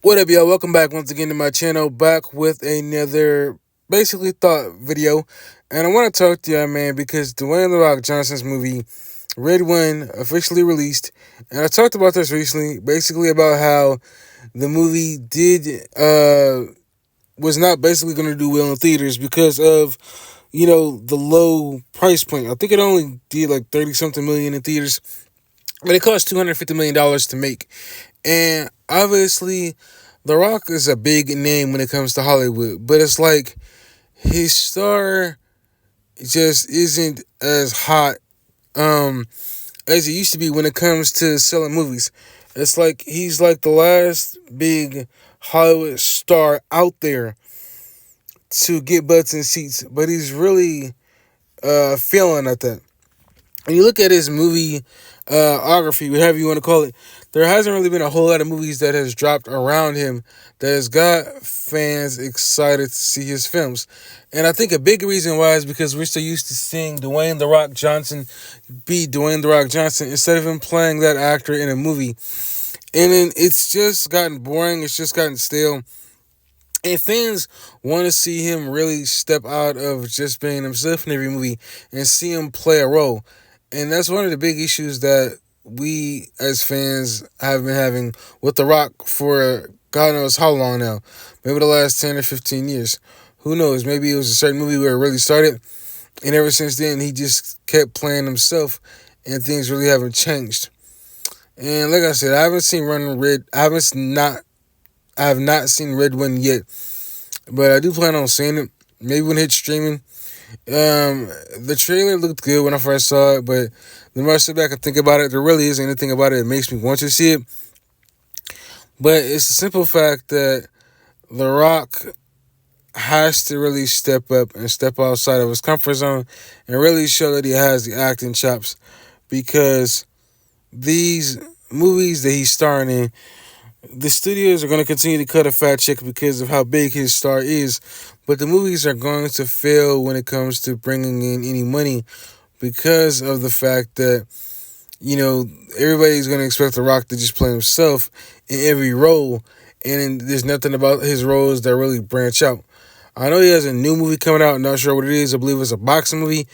What up, y'all? Welcome back once again to my channel, back with another basically thought video. And I want to talk to y'all, man, because Dwayne "The Rock" Johnson's movie, Red One, officially released. And I talked about this recently, basically about how the movie was not basically going to do well in theaters because of, the low price point. I think it only did like 30 something million in theaters, but it cost $250 million to make. And obviously, The Rock is a big name when it comes to Hollywood, but it's like his star just isn't as hot as it used to be when it comes to selling movies. It's like he's like the last big Hollywood star out there to get butts in seats, but he's really failing at that. When you look at his movie whatever you want to call it, there hasn't really been a whole lot of movies that has dropped around him that has got fans excited to see his films. And I think a big reason why is because we're so used to seeing Dwayne "The Rock" Johnson be Dwayne "The Rock" Johnson instead of him playing that actor in a movie. And then it's just gotten boring. It's just gotten stale. And fans want to see him really step out of just being himself in every movie and see him play a role. And that's one of the big issues that we as fans have been having with The Rock for God knows how long now. Maybe the last 10 or 15 years. Who knows? Maybe it was a certain movie where it really started. And ever since then, he just kept playing himself. And things really haven't changed. And like I said, I haven't seen Run Red. I have not seen Red One yet. But I do plan on seeing it. Maybe when it hits streaming. The trailer looked good when I first saw it, but the more I sit back and think about it, there really isn't anything about it that makes me want to see it. But it's a simple fact that The Rock has to really step up and step outside of his comfort zone and really show that he has the acting chops, because these movies that he's starring in, the studios are going to continue to cut a fat check because of how big his star is, but the movies are going to fail when it comes to bringing in any money because of the fact that, everybody's going to expect The Rock to just play himself in every role, and there's nothing about his roles that really branch out. I know he has a new movie coming out. I'm not sure what it is. I believe it's a boxing movie.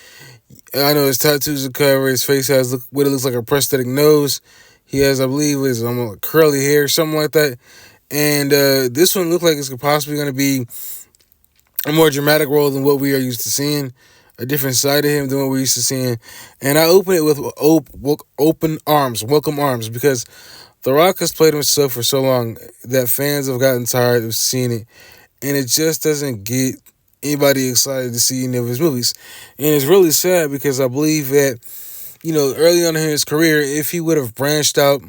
I know his tattoos are covered. His face has what it looks like a prosthetic nose. He has, I believe, his curly hair, something like that. And this one looked like it's possibly going to be a more dramatic role than what we are used to seeing, a different side of him than what we're used to seeing. And I open it with open arms, welcome arms, because The Rock has played himself for so long that fans have gotten tired of seeing it. And it just doesn't get anybody excited to see any of his movies. And it's really sad because I believe that, early on in his career, if he would have branched out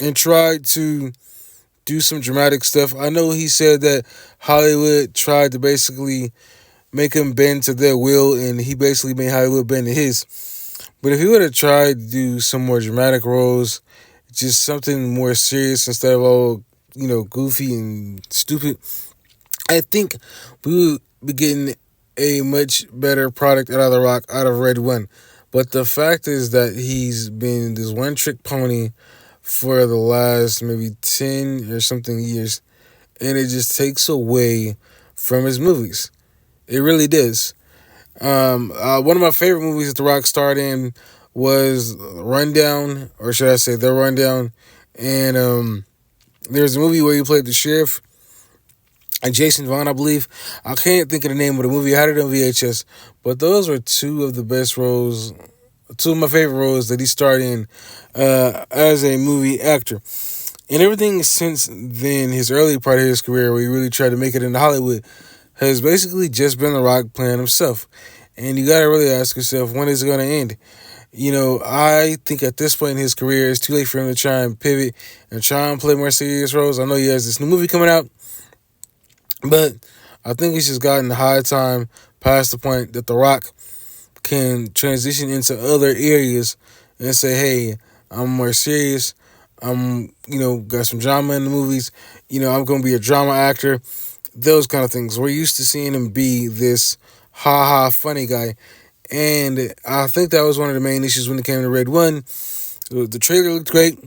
and tried to do some dramatic stuff, I know he said that Hollywood tried to basically make him bend to their will, and he basically made Hollywood bend to his. But if he would have tried to do some more dramatic roles, just something more serious instead of all, goofy and stupid, I think we would be getting a much better product out of The Rock, out of Red One. But the fact is that he's been this one-trick pony for the last maybe 10 or something years, and it just takes away from his movies. It really does. One of my favorite movies that The Rock starred in was Rundown, or should I say The Rundown. And there's a movie where he played the sheriff, Jason Vaughn, I believe. I can't think of the name of the movie. I had it on VHS. But those were two of the best roles, two of my favorite roles that he starred in as a movie actor. And everything since then, his early part of his career, where he really tried to make it into Hollywood, has basically just been The Rock playing himself. And you got to really ask yourself, when is it going to end? I think at this point in his career, it's too late for him to try and pivot and try and play more serious roles. I know he has this new movie coming out, but I think it's just gotten high time past the point that The Rock can transition into other areas and say, hey, I'm more serious. I'm, got some drama in the movies. I'm going to be a drama actor. Those kind of things. We're used to seeing him be this ha-ha funny guy. And I think that was one of the main issues when it came to Red One. The trailer looked great.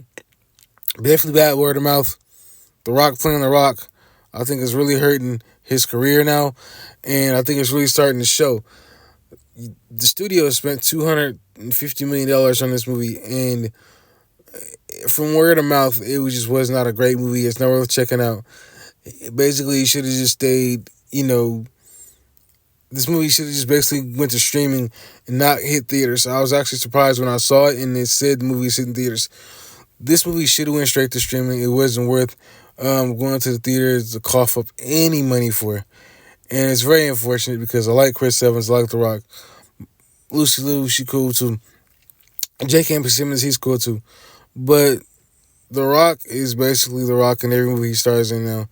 Definitely bad word of mouth. The Rock playing The Rock, I think is really hurting his career now, and I think it's really starting to show. The studio spent $250 million on this movie, and from word of mouth, it was not a great movie. It's not worth checking out. Basically, it should have just stayed. This movie should have just basically went to streaming and not hit theaters. I was actually surprised when I saw it and it said the movie's hitting theaters. This movie should have went straight to streaming. It wasn't worth going to the theaters to cough up any money for. And it's very unfortunate because I like Chris Evans, I like The Rock. Lucy Liu, she cool too. J.K. Simmons, he's cool too. But The Rock is basically The Rock in every movie he stars in now.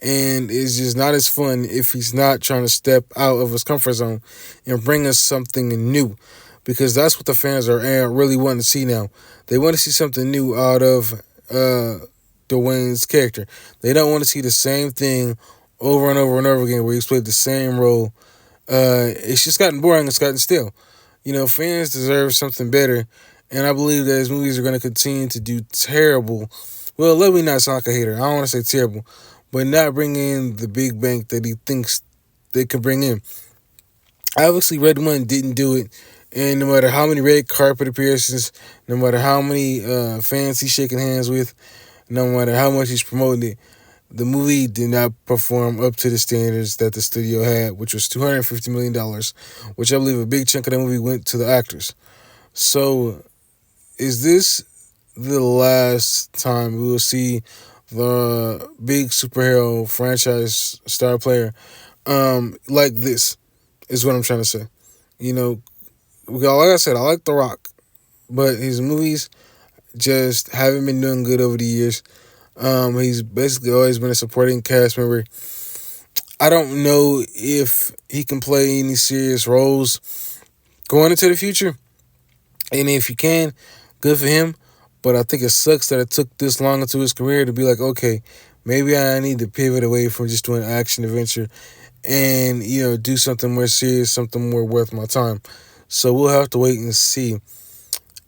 And it's just not as fun if he's not trying to step out of his comfort zone and bring us something new. Because that's what the fans are really wanting to see now. They want to see something new out of Dwayne's character. They don't want to see the same thing over and over and over again where he's played the same role. It's just gotten boring. It's gotten stale. Fans deserve something better. And I believe that his movies are going to continue to do terrible. Well, let me not sound like a hater. I don't want to say terrible. But not bring in the big bank that he thinks they could bring in. Obviously, Red One didn't do it. And no matter how many red carpet appearances, no matter how many fans he's shaking hands with, no matter how much he's promoting it, the movie did not perform up to the standards that the studio had, which was $250 million, which I believe a big chunk of the movie went to the actors. So, is this the last time we will see the big superhero franchise star player like this? Is what I'm trying to say. Like I said, I like The Rock, but his movies just haven't been doing good over the years. He's basically always been a supporting cast member. I don't know if he can play any serious roles going into the future. And if he can, good for him. But I think it sucks that it took this long into his career to be like, okay, maybe I need to pivot away from just doing action adventure and, do something more serious, something more worth my time. So we'll have to wait and see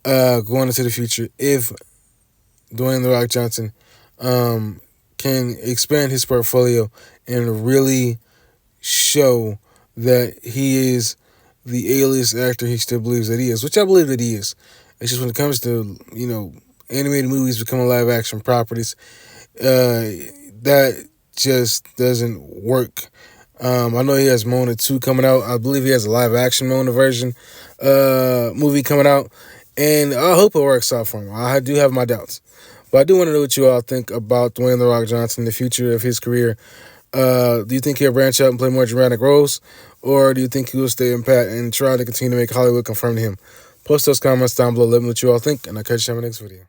going into the future if Dwayne The Rock Johnson can expand his portfolio and really show that he is the A-list actor he still believes that he is, which I believe that he is. It's just when it comes to, animated movies becoming live action properties, that just doesn't work. I know he has Moana 2 coming out. I believe he has a live action Moana version movie coming out. And I hope it works out for him. I do have my doubts. But I do want to know what you all think about Dwayne The Rock Johnson, the future of his career. Do you think he'll branch out and play more dramatic roles? Or do you think he will stay in pat and try to continue to make Hollywood confirm to him? Post those comments down below. Let me know what you all think, and I'll catch you in my next video.